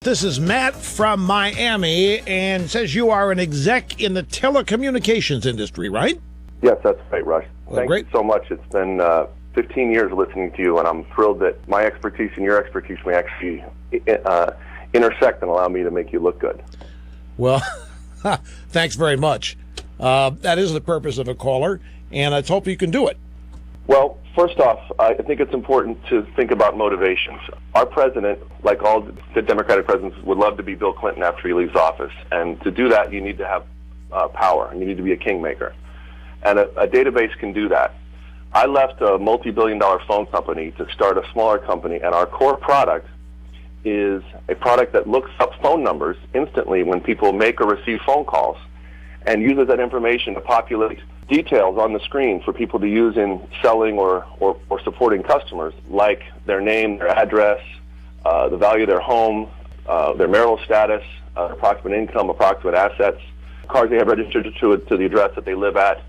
This is Matt from Miami, and says you are an exec in the telecommunications industry, right? Yes, that's right, Rush. Well, Thank you so much. It's been 15 years listening to you, and I'm thrilled that my expertise and your expertise may actually intersect and allow me to make you look good. Well, thanks very much. That is the purpose of a caller, and let's hope you can do it. Well, first off, I think it's important to think about motivations. Our president, like all the Democratic presidents, would love to be Bill Clinton after he leaves office. And to do that, you need to have power, and you need to be a kingmaker. And a database can do that. I left a multi-billion-dollar phone company to start a smaller company, and our core product is a product that looks up phone numbers instantly when people make or receive phone calls and uses that information to populate details on the screen for people to use in selling or supporting customers, like their name, their address, the value of their home, their marital status, approximate income, approximate assets, cars they have registered to the address that they live at,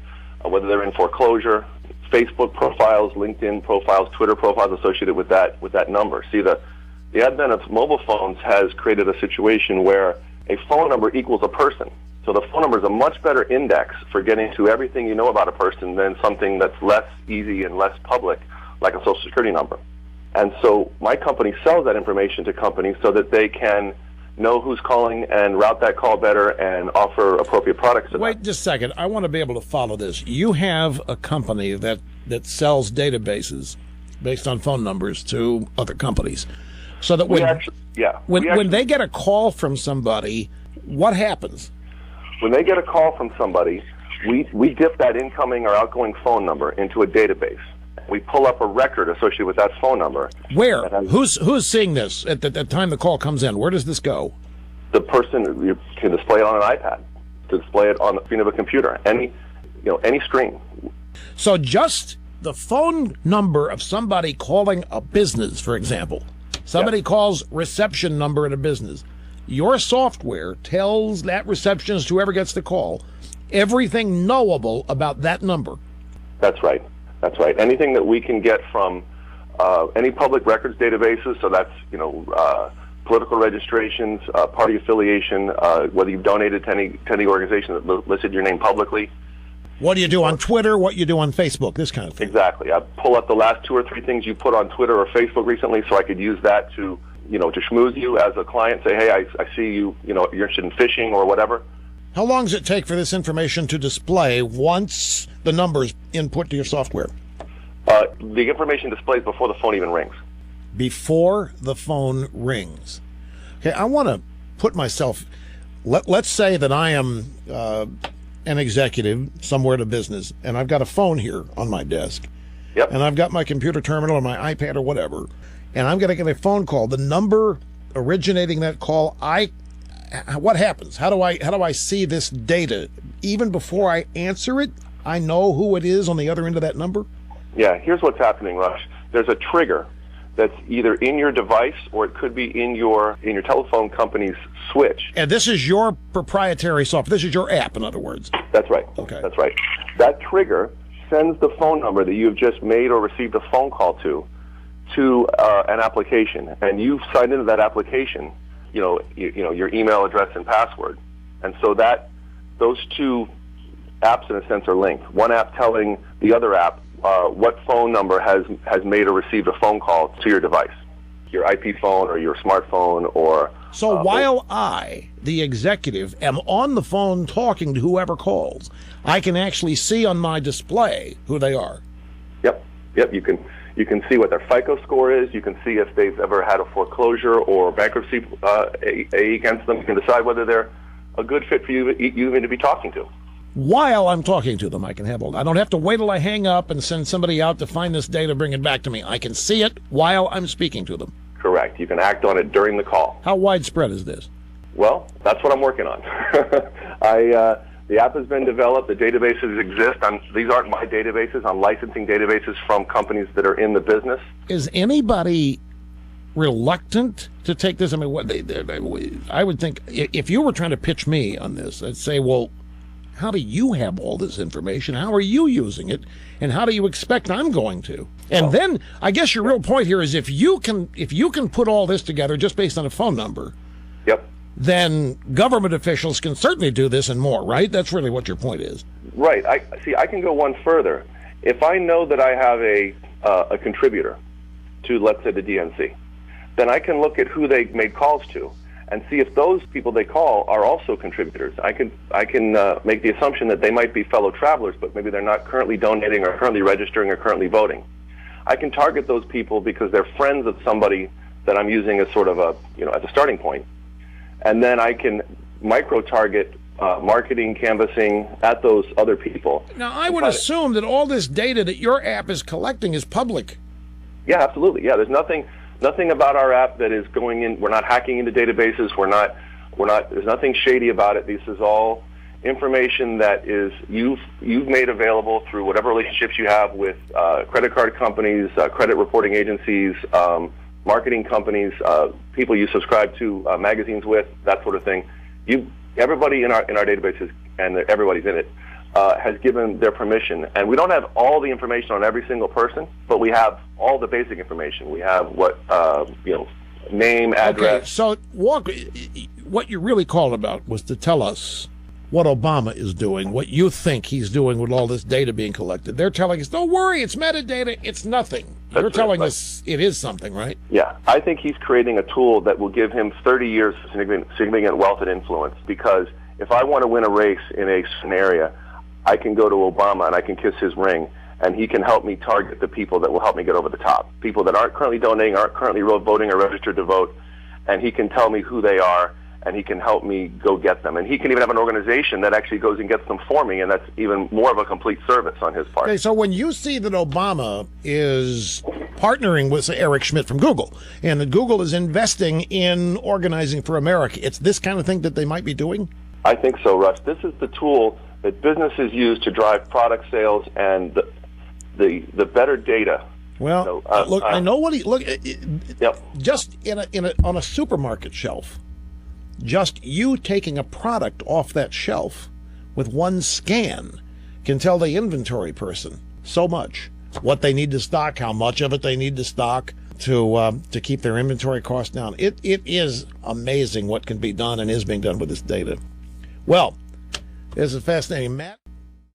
whether they're in foreclosure, Facebook profiles, LinkedIn profiles, Twitter profiles associated with that number. See, the advent of mobile phones has created a situation where a phone number equals a person. So the phone number is a much better index for getting to everything you know about a person than something that's less easy and less public, like a Social Security number. And so my company sells that information to companies so that they can know who's calling and route that call better and offer appropriate products to them. Wait just a second. I want to be able to follow this. You have a company that sells databases based on phone numbers to other companies. So that when they get a call from somebody, what happens? When they get a call from somebody, we dip that incoming or outgoing phone number into a database. We pull up a record associated with that phone number. Where? Who's seeing this at the time the call comes in? Where does this go? The person, you can display it on an iPad, display it on the screen of a computer, any screen. So just the phone number of somebody calling a business, for example. Somebody calls reception number at a business. Your software tells that receptionist, whoever gets the call, everything knowable about that number. That's right. That's right. Anything that we can get from any public records databases, so that's, political registrations, party affiliation, whether you've donated to any organization that listed your name publicly. What do you do on Twitter? What you do on Facebook? This kind of thing. Exactly. I pull up the last 2 or 3 things you put on Twitter or Facebook recently, so I could use that to schmooze you as a client. Say, hey, I see you're interested in fishing or whatever. How long does it take for this information to display once the number's input to your software? The information displays before the phone even rings. Before the phone rings. Okay, I want to put myself. Let's say that I am an executive somewhere in a business, and I've got a phone here on my desk. Yep. And I've got my computer terminal or my iPad or whatever, and I'm going to get a phone call. The number originating that call, what happens? How do I see this data? Even before I answer it, I know who it is on the other end of that number? Yeah, here's what's happening, Rush. There's a trigger that's either in your device or it could be in your telephone company's switch. And this is your proprietary software. This is your app, in other words. That's right. Okay. That's right. That trigger sends the phone number that you've just made or received a phone call to an application, and you've signed into that application, your email address and password, and so that those two apps in a sense are linked. One app telling the other app what phone number has made or received a phone call to your device, your IP phone or your smartphone or. So while I, the executive, am on the phone talking to whoever calls, I can actually see on my display who they are. Yep. You can see what their FICO score is. You can see if they've ever had a foreclosure or bankruptcy against them. You can decide whether they're a good fit for you even to be talking to. While I'm talking to them, I can have all. I don't have to wait till I hang up and send somebody out to find this data, bring it back to me. I can see it while I'm speaking to them. Correct. You can act on it during the call. How widespread is this? Well, that's what I'm working on. The app has been developed. The databases exist. These aren't my databases. I'm licensing databases from companies that are in the business. Is anybody reluctant to take this? I mean, I would think if you were trying to pitch me on this, I'd say, well, how do you have all this information? How are you using it? And how do you expect I'm going to? And then I guess your real point here is if you can put all this together just based on a phone number, Yep. then government officials can certainly do this and more, right? That's really what your point is. Right. I can go one further. If I know that I have a contributor to, let's say, the DNC, then I can look at who they made calls to and see if those people they call are also contributors. I can make the assumption that they might be fellow travelers, but maybe they're not currently donating or currently registering or currently voting. I can target those people because they're friends of somebody that I'm using as sort of as a starting point. And then I can micro-target marketing, canvassing at those other people. Now, I would assume that all this data that your app is collecting is public. Yeah, absolutely. Yeah, there's nothing about our app that is going in. We're not hacking into databases. There's nothing shady about it. This is all information that is you've made available through whatever relationships you have with credit card companies, credit reporting agencies, marketing companies, people you subscribe to magazines with, that sort of thing. Everybody in our databases, and everybody's in it, has given their permission. And we don't have all the information on every single person, but we have all the basic information. We have what name, address. Okay, so what you really called about was to tell us what Obama is doing, what you think he's doing with all this data being collected. They're telling us, don't worry, it's metadata, it's nothing. You're telling us it is something, right? Yeah, I think he's creating a tool that will give him 30 years of significant wealth and influence, because if I want to win a race in a certain area, I can go to Obama and I can kiss his ring, and he can help me target the people that will help me get over the top, people that aren't currently donating, aren't currently voting or registered to vote, and he can tell me who they are, and he can help me go get them. And he can even have an organization that actually goes and gets them for me, and that's even more of a complete service on his part. Okay, so when you see that Obama is partnering with, say, Eric Schmidt from Google, and that Google is investing in Organizing for America, it's this kind of thing that they might be doing? I think so, Russ. This is the tool that businesses use to drive product sales and the better data. Well, look, I know what Yep. Just on a supermarket shelf, just you taking a product off that shelf with one scan can tell the inventory person so much. What they need to stock, how much of it they need to stock to keep their inventory costs down. It is amazing what can be done and is being done with this data. Well, this is fascinating, Matt.